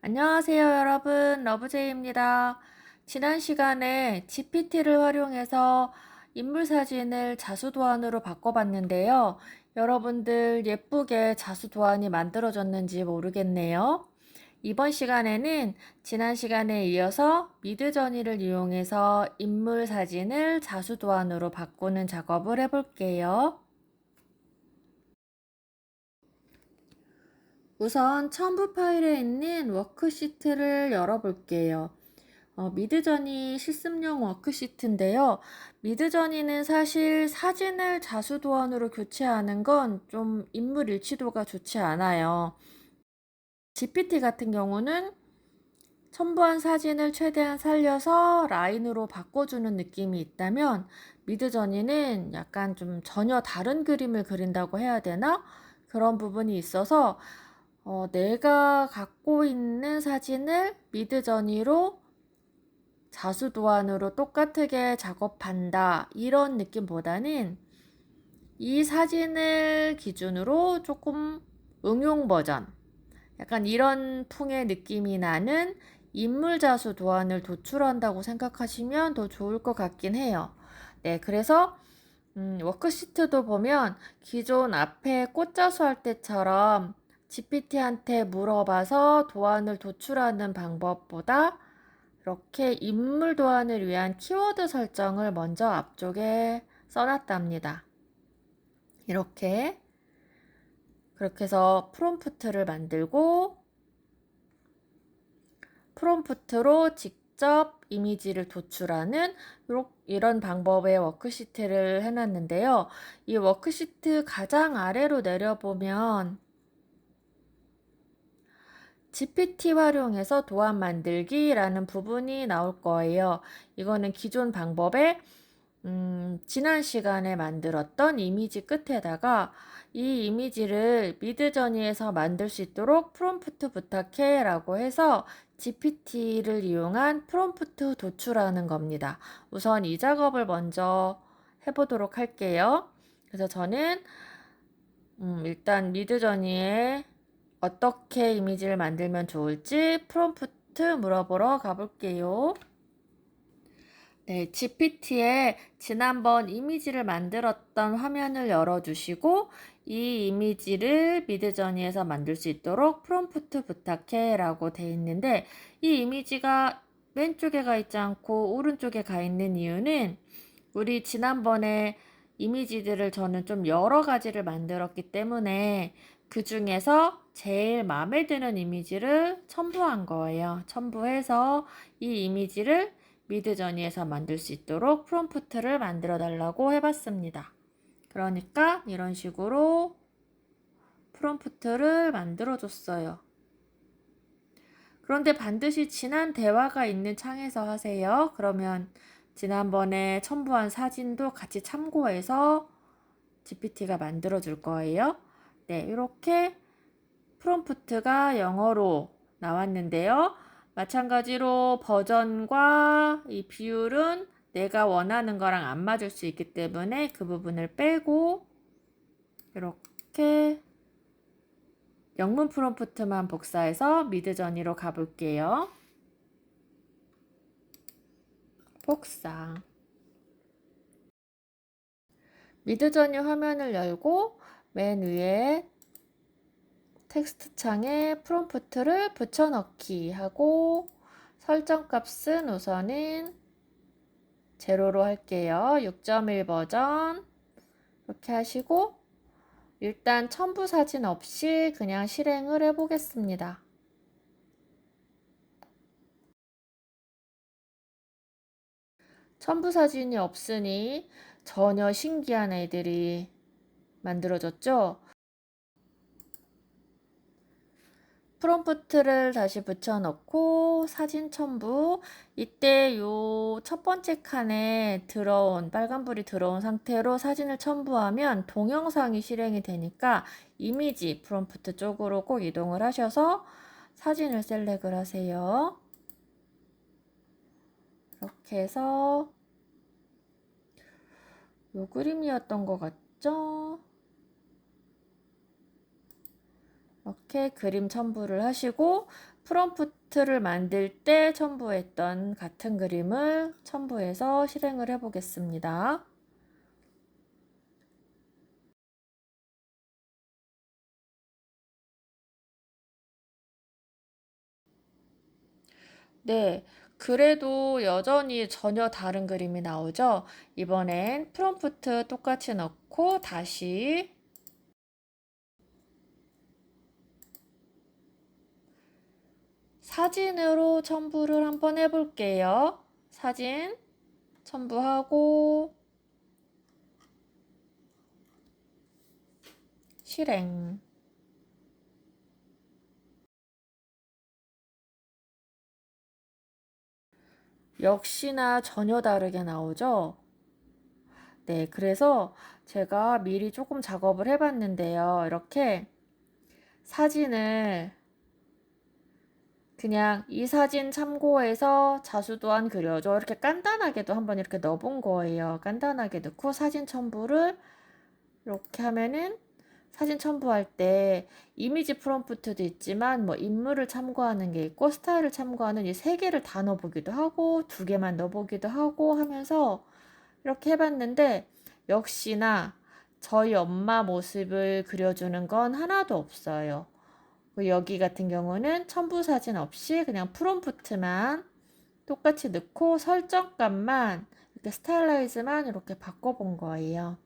안녕하세요, 여러분. 러브제이입니다. 지난 시간에 GPT를 활용해서 인물 사진을 자수도안으로 바꿔봤는데요. 여러분들 예쁘게 자수도안이 만들어졌는지 모르겠네요. 이번 시간에는 지난 시간에 이어서 미드저니를 이용해서 인물 사진을 자수도안으로 바꾸는 작업을 해볼게요. 우선 첨부 파일에 있는 워크시트를 열어볼게요. 미드저니 실습용 워크시트인데요. 미드저니는 사실 사진을 자수도안으로 교체하는 건 좀 인물 일치도가 좋지 않아요. GPT 같은 경우는 첨부한 사진을 최대한 살려서 라인으로 바꿔주는 느낌이 있다면 미드저니는 약간 좀 전혀 다른 그림을 그린다고 해야 되나? 그런 부분이 있어서 내가 갖고 있는 사진을 미드저니로 자수도안으로 똑같게 작업한다 이런 느낌보다는 이 사진을 기준으로 조금 응용 버전 약간 이런 풍의 느낌이 나는 인물 자수도안을 도출한다고 생각하시면 더 좋을 것 같긴 해요. 네, 그래서 워크시트도 보면 기존 앞에 꽃자수 할 때처럼 GPT한테 물어봐서 도안을 도출하는 방법보다 이렇게 인물 도안을 위한 키워드 설정을 먼저 앞쪽에 써놨답니다. 이렇게 그렇게 해서 프롬프트를 만들고 프롬프트로 직접 이미지를 도출하는 이런 방법의 워크시트를 해놨는데요. 이 워크시트 가장 아래로 내려보면 GPT 활용해서 도안 만들기라는 부분이 나올 거예요. 이거는 기존 방법에 지난 시간에 만들었던 이미지 끝에다가 이 이미지를 미드저니에서 만들 수 있도록 프롬프트 부탁해 라고 해서 GPT를 이용한 프롬프트 도출하는 겁니다. 우선 이 작업을 먼저 해보도록 할게요. 그래서 저는 일단 미드저니에 어떻게 이미지를 만들면 좋을지 프롬프트 물어보러 가볼게요. 네, GPT에 지난번 이미지를 만들었던 화면을 열어주시고 이 이미지를 미드저니에서 만들 수 있도록 프롬프트 부탁해 라고 돼 있는데 이 이미지가 왼쪽에 가 있지 않고 오른쪽에 가 있는 이유는 우리 지난번에 이미지들을 저는 좀 여러 가지를 만들었기 때문에 그 중에서 제일 마음에 드는 이미지를 첨부한 거예요. 첨부해서 이 이미지를 미드저니에서 만들 수 있도록 프롬프트를 만들어 달라고 해봤습니다. 그러니까 이런 식으로 프롬프트를 만들어 줬어요. 그런데 반드시 지난 대화가 있는 창에서 하세요. 그러면 지난번에 첨부한 사진도 같이 참고해서 GPT가 만들어 줄 거예요. 네, 이렇게 프롬프트가 영어로 나왔는데요. 마찬가지로 버전과 이 비율은 내가 원하는 거랑 안 맞을 수 있기 때문에 그 부분을 빼고 이렇게 영문 프롬프트만 복사해서 미드저니로 가볼게요. 복사. 미드저니 화면을 열고 맨 위에 텍스트 창에 프롬프트를 붙여넣기 하고 설정 값은 우선은 제로로 할게요. 6.1 버전 이렇게 하시고 일단 첨부 사진 없이 그냥 실행을 해보겠습니다. 첨부 사진이 없으니 전혀 신기한 애들이 만들어졌죠? 프롬프트를 다시 붙여넣고 사진 첨부. 이때 요 첫 번째 칸에 들어온 빨간불이 들어온 상태로 사진을 첨부하면 동영상이 실행이 되니까 이미지 프롬프트 쪽으로 꼭 이동을 하셔서 사진을 셀렉을 하세요. 이렇게 해서 요 그림이었던 것 같죠? 이렇게 그림 첨부를 하시고 프롬프트를 만들 때 첨부했던 같은 그림을 첨부해서 실행을 해 보겠습니다. 네, 그래도 여전히 전혀 다른 그림이 나오죠? 이번엔 프롬프트 똑같이 넣고 다시 사진으로 첨부를 한번 해볼게요. 사진 첨부하고 실행. 역시나 전혀 다르게 나오죠? 네, 그래서 제가 미리 조금 작업을 해봤는데요. 이렇게 사진을 그냥 이 사진 참고해서 자수도안 그려줘. 이렇게 간단하게도 한번 이렇게 넣어본 거예요. 간단하게 넣고 사진 첨부를 이렇게 하면은 사진 첨부할 때 이미지 프롬프트도 있지만 뭐 인물을 참고하는 게 있고 스타일을 참고하는 이 세 개를 다 넣어보기도 하고 두 개만 넣어보기도 하고 하면서 이렇게 해봤는데 역시나 저희 엄마 모습을 그려주는 건 하나도 없어요. 여기 같은 경우는 첨부 사진 없이 그냥 프롬프트만 똑같이 넣고 설정값만 이렇게 스타일라이즈만 이렇게 바꿔본 거예요.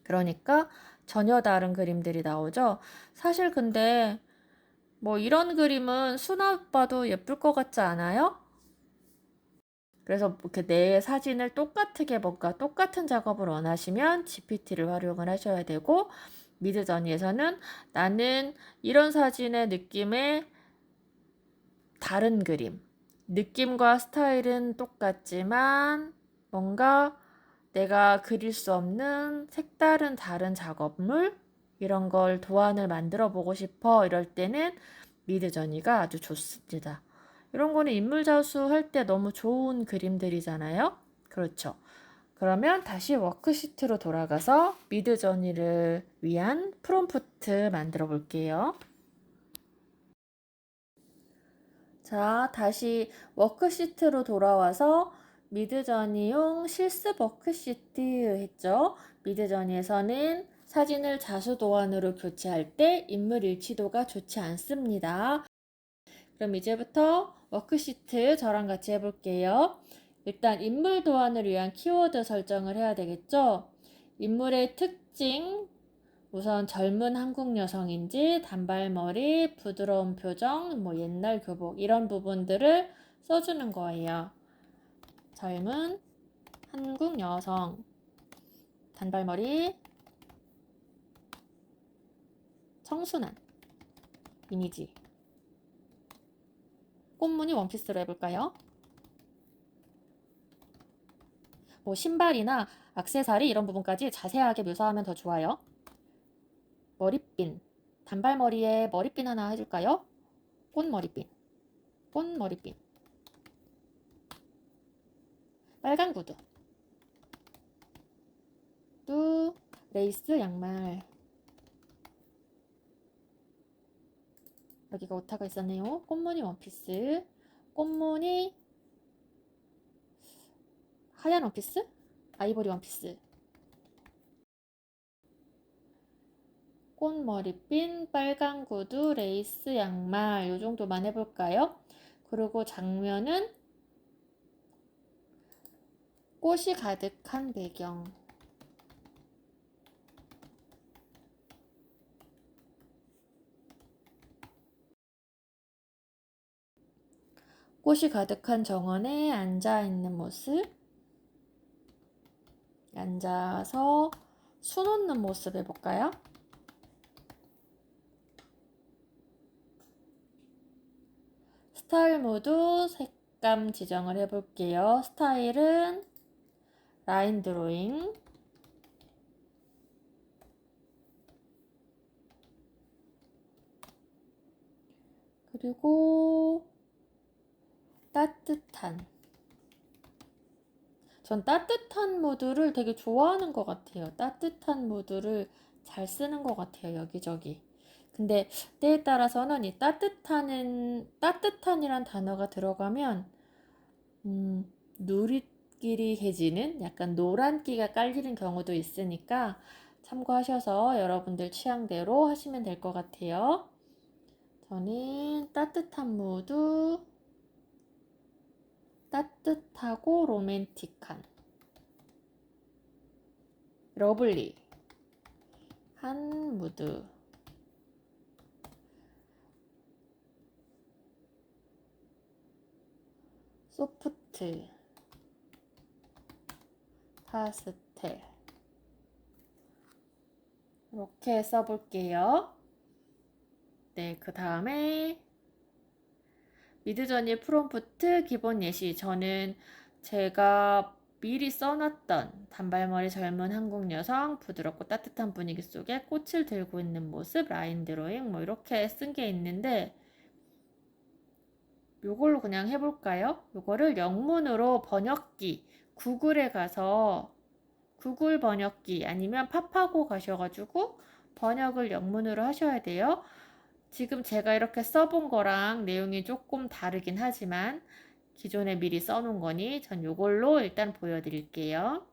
그러니까 전혀 다른 그림들이 나오죠. 사실 근데 뭐 이런 그림은 수납 봐도 예쁠 것 같지 않아요? 그래서 이렇게 내 사진을 똑같게 뭔가 똑같은 작업을 원하시면 GPT를 활용을 하셔야 되고 미드저니에서는 나는 이런 사진의 느낌의 다른 그림. 느낌과 스타일은 똑같지만 뭔가 내가 그릴 수 없는 색다른 다른 작업물 이런 걸 도안을 만들어 보고 싶어 이럴 때는 미드저니가 아주 좋습니다. 이런 거는 인물 자수 할 때 너무 좋은 그림들이잖아요. 그렇죠. 그러면 다시 워크시트로 돌아가서 미드저니를 위한 프롬프트 만들어 볼게요. 자, 다시 워크시트로 돌아와서 미드저니용 실습 워크시트 했죠. 미드저니에서는 사진을 자수도안으로 교체할 때 인물 일치도가 좋지 않습니다. 그럼 이제부터 워크시트 저랑 같이 해볼게요. 일단 인물 도안을 위한 키워드 설정을 해야 되겠죠. 인물의 특징, 우선 젊은 한국 여성인지 단발머리, 부드러운 표정, 뭐 옛날 교복 이런 부분들을 써주는 거예요. 젊은 한국 여성, 단발머리, 청순한 이미지. 꽃무늬 원피스로 해볼까요? 뭐 신발이나 액세서리 이런 부분까지 자세하게 묘사하면 더 좋아요. 머리핀, 단발머리에 머리핀 하나 해줄까요? 꽃머리핀, 꽃머리핀. 빨간 구두, 또 레이스 양말. 여기가 오타가 있었네요. 꽃무늬 원피스, 꽃무늬 하얀 원피스, 아이보리 원피스, 꽃머리핀, 빨간 구두, 레이스 양말 요 정도만 해볼까요? 그리고 장면은 꽃이 가득한 배경. 꽃이 가득한 정원에 앉아있는 모습. 앉아서 수 놓는 모습 해볼까요? 스타일 모드 색감 지정을 해볼게요. 스타일은 라인 드로잉. 그리고 따뜻한. 전 따뜻한 모드를 되게 좋아하는 것 같아요. 따뜻한 모드를 잘 쓰는 것 같아요. 여기저기. 근데 때에 따라서는 이 따뜻한이란 단어가 들어가면 누리끼리해지는 약간 노란기가 깔리는 경우도 있으니까 참고하셔서 여러분들 취향대로 하시면 될 것 같아요. 저는 따뜻한 무드, 따뜻하고 로맨틱한, 러블리 한 무드, 소프트, 파스텔 이렇게 써볼게요. 네, 그 다음에 미드저니 프롬프트 기본 예시. 저는 제가 미리 써놨던 단발머리 젊은 한국 여성, 부드럽고 따뜻한 분위기 속에 꽃을 들고 있는 모습, 라인 드로잉 뭐 이렇게 쓴 게 있는데 요걸로 그냥 해볼까요? 요거를 영문으로 번역기 구글에 가서 구글 번역기 아니면 팝하고 가셔가지고 번역을 영문으로 하셔야 돼요. 지금 제가 이렇게 써본 거랑 내용이 조금 다르긴 하지만 기존에 미리 써놓은 거니 전 요걸로 일단 보여드릴게요.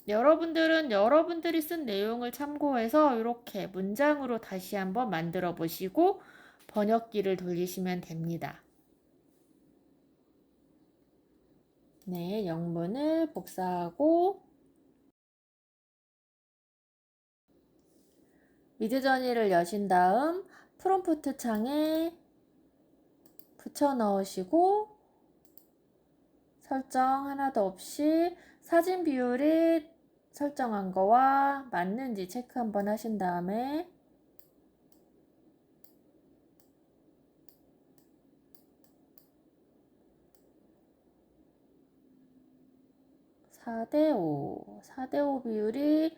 여러분들은 여러분들이 쓴 내용을 참고해서 이렇게 문장으로 다시 한번 만들어 보시고 번역기를 돌리시면 됩니다. 네, 영문을 복사하고 미드저니를 여신 다음 프롬프트 창에 붙여 넣으시고 설정 하나도 없이 사진 비율이 설정한 거와 맞는지 체크 한번 하신 다음에 4대5, 4대5 비율이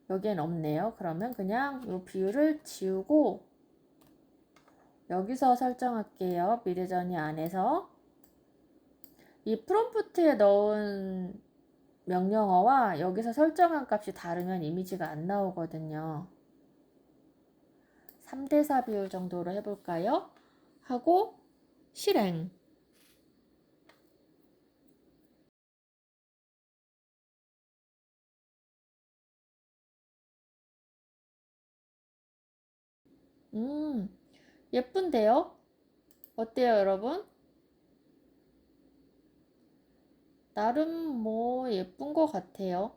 여기엔 없네요. 그러면 그냥 이 비율을 지우고 여기서 설정할게요. 미드저니 안에서 이 프롬프트에 넣은 명령어와 여기서 설정한 값이 다르면 이미지가 안 나오거든요. 3대4 비율 정도로 해볼까요? 하고 실행. 예쁜데요? 어때요, 여러분? 나름 뭐 예쁜 것 같아요.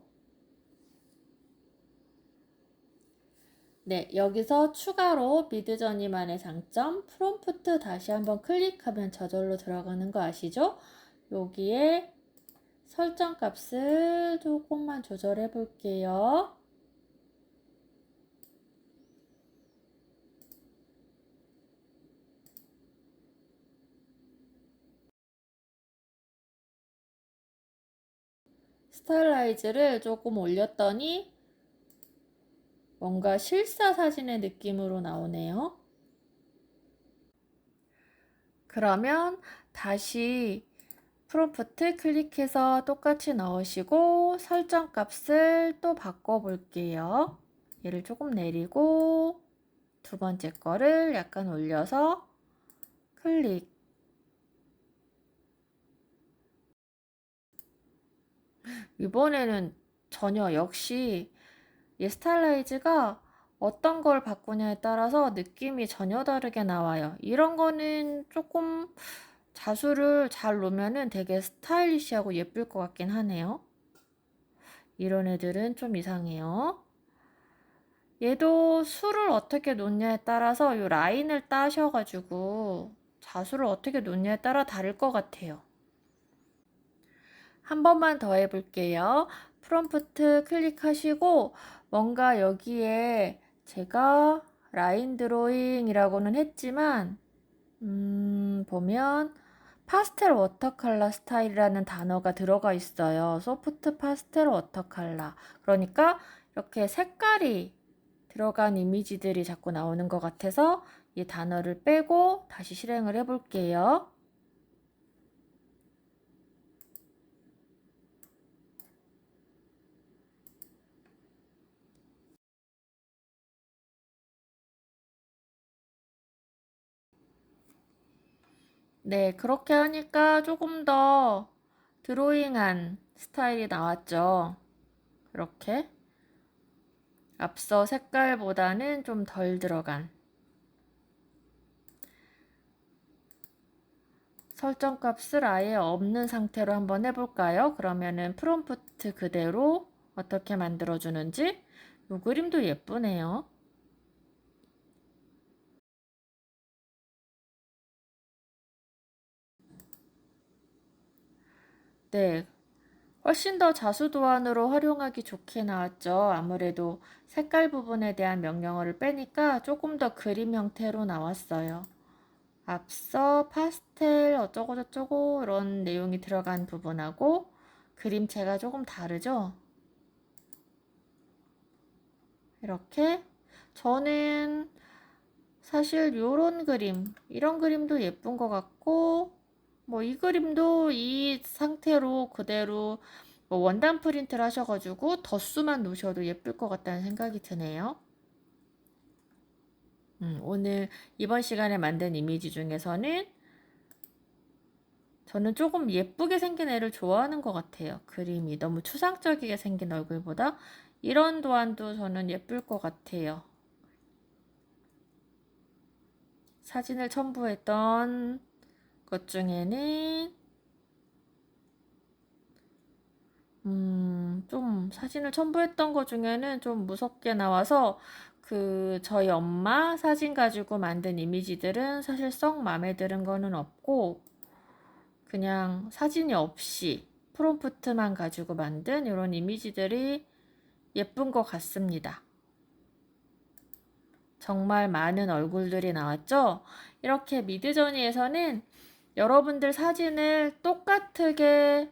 네, 여기서 추가로 미드저니만의 장점, 프롬프트 다시 한번 클릭하면 저절로 들어가는 거 아시죠? 여기에 설정 값을 조금만 조절해 볼게요. 스타일라이즈를 조금 올렸더니 뭔가 실사 사진의 느낌으로 나오네요. 그러면 다시 프롬프트 클릭해서 똑같이 넣으시고 설정 값을 또 바꿔 볼게요. 얘를 조금 내리고 두 번째 거를 약간 올려서 클릭. 이번에는 전혀 역시 이 스타일라이즈가 어떤 걸 바꾸냐에 따라서 느낌이 전혀 다르게 나와요. 이런 거는 조금 자수를 잘 놓으면은 되게 스타일리시하고 예쁠 것 같긴 하네요. 이런 애들은 좀 이상해요. 얘도 수를 어떻게 놓냐에 따라서 이 라인을 따셔가지고 자수를 어떻게 놓냐에 따라 다를 것 같아요. 한 번만 더 해볼게요. 프롬프트 클릭하시고 뭔가 여기에 제가 라인 드로잉이라고는 했지만 보면 파스텔 워터컬러 스타일이라는 단어가 들어가 있어요. 소프트 파스텔 워터컬러. 그러니까 이렇게 색깔이 들어간 이미지들이 자꾸 나오는 것 같아서 이 단어를 빼고 다시 실행을 해볼게요. 네, 그렇게 하니까 조금 더 드로잉한 스타일이 나왔죠. 이렇게 앞서 색깔보다는 좀 덜 들어간 설정 값을 아예 없는 상태로 한번 해볼까요? 그러면은 프롬프트 그대로 어떻게 만들어주는지. 이 그림도 예쁘네요. 네, 훨씬 더 자수도안으로 활용하기 좋게 나왔죠. 아무래도 색깔 부분에 대한 명령어를 빼니까 조금 더 그림 형태로 나왔어요. 앞서 파스텔 어쩌고저쩌고 이런 내용이 들어간 부분하고 그림체가 조금 다르죠. 이렇게 저는 사실 요런 그림, 이런 그림도 예쁜 것 같고 뭐 이 그림도 이 상태로 그대로 뭐 원단 프린트를 하셔가지고 덧수만 놓으셔도 예쁠 것 같다는 생각이 드네요. 오늘 이번 시간에 만든 이미지 중에서는 저는 조금 예쁘게 생긴 애를 좋아하는 것 같아요. 그림이 너무 추상적이게 생긴 얼굴보다 이런 도안도 저는 예쁠 것 같아요. 사진을 첨부했던 것 중에는 좀 사진을 첨부했던 것 중에는 좀 무섭게 나와서 저희 엄마 사진 가지고 만든 이미지들은 사실 썩 마음에 드는 거는 없고 그냥 사진이 없이 프롬프트만 가지고 만든 이런 이미지들이 예쁜 것 같습니다. 정말 많은 얼굴들이 나왔죠? 이렇게 미드저니에서는 여러분들 사진을 똑같게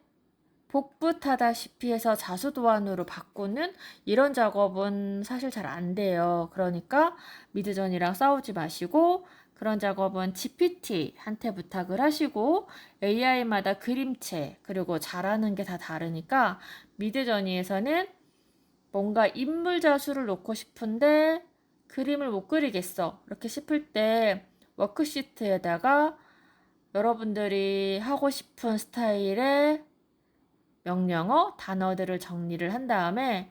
복붙하다시피 해서 자수도안으로 바꾸는 이런 작업은 사실 잘 안 돼요. 그러니까 미드전이랑 싸우지 마시고 그런 작업은 GPT한테 부탁을 하시고 AI마다 그림체 그리고 잘하는 게 다 다르니까 미드저니에서는 뭔가 인물 자수를 놓고 싶은데 그림을 못 그리겠어. 이렇게 싶을 때 워크시트에다가 여러분들이 하고 싶은 스타일의 명령어, 단어들을 정리를 한 다음에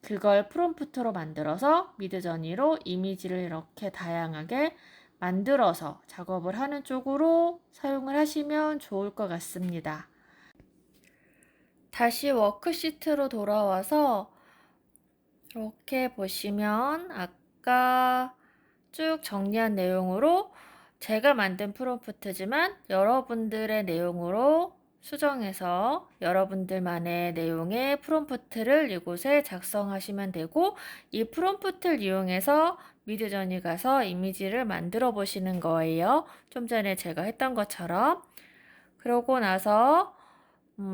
그걸 프롬프트로 만들어서 미드저니로 이미지를 이렇게 다양하게 만들어서 작업을 하는 쪽으로 사용을 하시면 좋을 것 같습니다. 다시 워크시트로 돌아와서 이렇게 보시면 아까 쭉 정리한 내용으로 제가 만든 프롬프트지만 여러분들의 내용으로 수정해서 여러분들만의 내용의 프롬프트를 이곳에 작성하시면 되고 이 프롬프트를 이용해서 미드저니 가서 이미지를 만들어 보시는 거예요. 좀 전에 제가 했던 것처럼. 그러고 나서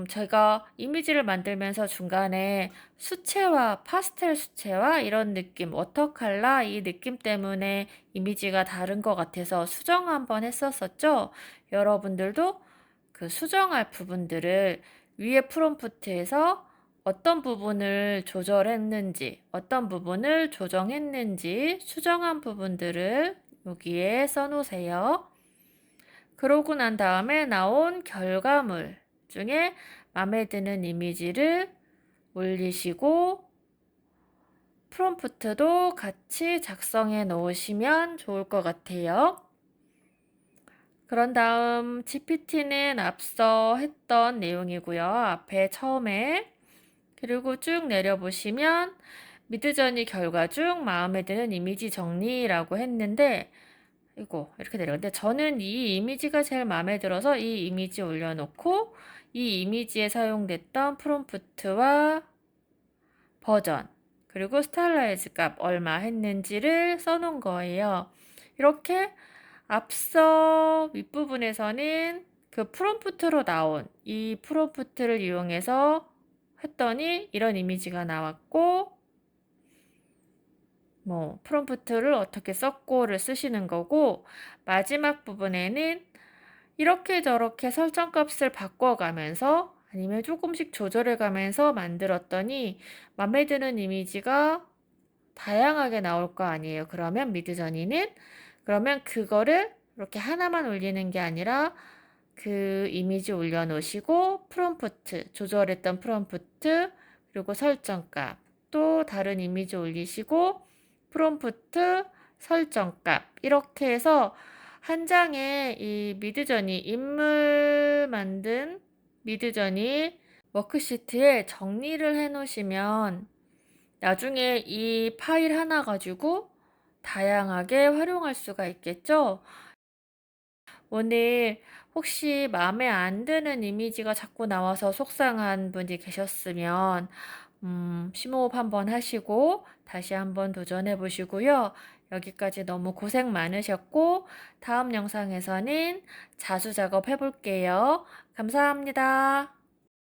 제가 이미지를 만들면서 중간에 수채화, 파스텔 수채화 이런 느낌, 워터컬러 이 느낌 때문에 이미지가 다른 것 같아서 수정 한번 했었었죠. 여러분들도 그 수정할 부분들을 위에 프롬프트에서 어떤 부분을 조절했는지, 어떤 부분을 조정했는지 수정한 부분들을 여기에 써놓으세요. 그러고 난 다음에 나온 결과물 중에 마음에 드는 이미지를 올리시고 프롬프트도 같이 작성해 놓으시면 좋을 것 같아요. 그런 다음 GPT는 앞서 했던 내용이고요. 앞에 처음에 그리고 쭉 내려보시면 미드저니 결과 중 마음에 드는 이미지 정리라고 했는데 이거 이렇게 내려가는데 저는 이 이미지가 제일 마음에 들어서 이 이미지 올려놓고 이 이미지에 사용됐던 프롬프트와 버전 그리고 스타일라이즈 값 얼마 했는지를 써놓은 거예요. 이렇게 앞서 윗부분에서는 그 프롬프트로 나온 이 프롬프트를 이용해서 했더니 이런 이미지가 나왔고 뭐 프롬프트를 어떻게 썼고를 쓰시는 거고 마지막 부분에는 이렇게 저렇게 설정값을 바꿔가면서 아니면 조금씩 조절해가면서 만들었더니 마음에 드는 이미지가 다양하게 나올 거 아니에요. 그러면 미드저니는 그러면 그거를 이렇게 하나만 올리는 게 아니라 그 이미지 올려놓으시고 프롬프트, 조절했던 프롬프트, 그리고 설정값, 또 다른 이미지 올리시고 프롬프트, 설정값 이렇게 해서 한 장에 이 미드저니 인물 만든 미드저니 워크시트에 정리를 해 놓으시면 나중에 이 파일 하나 가지고 다양하게 활용할 수가 있겠죠? 오늘 혹시 마음에 안 드는 이미지가 자꾸 나와서 속상한 분이 계셨으면 심호흡 한번 하시고 다시 한번 도전해 보시고요. 여기까지 너무 고생 많으셨고 다음 영상에서는 자수 작업 해볼게요. 감사합니다.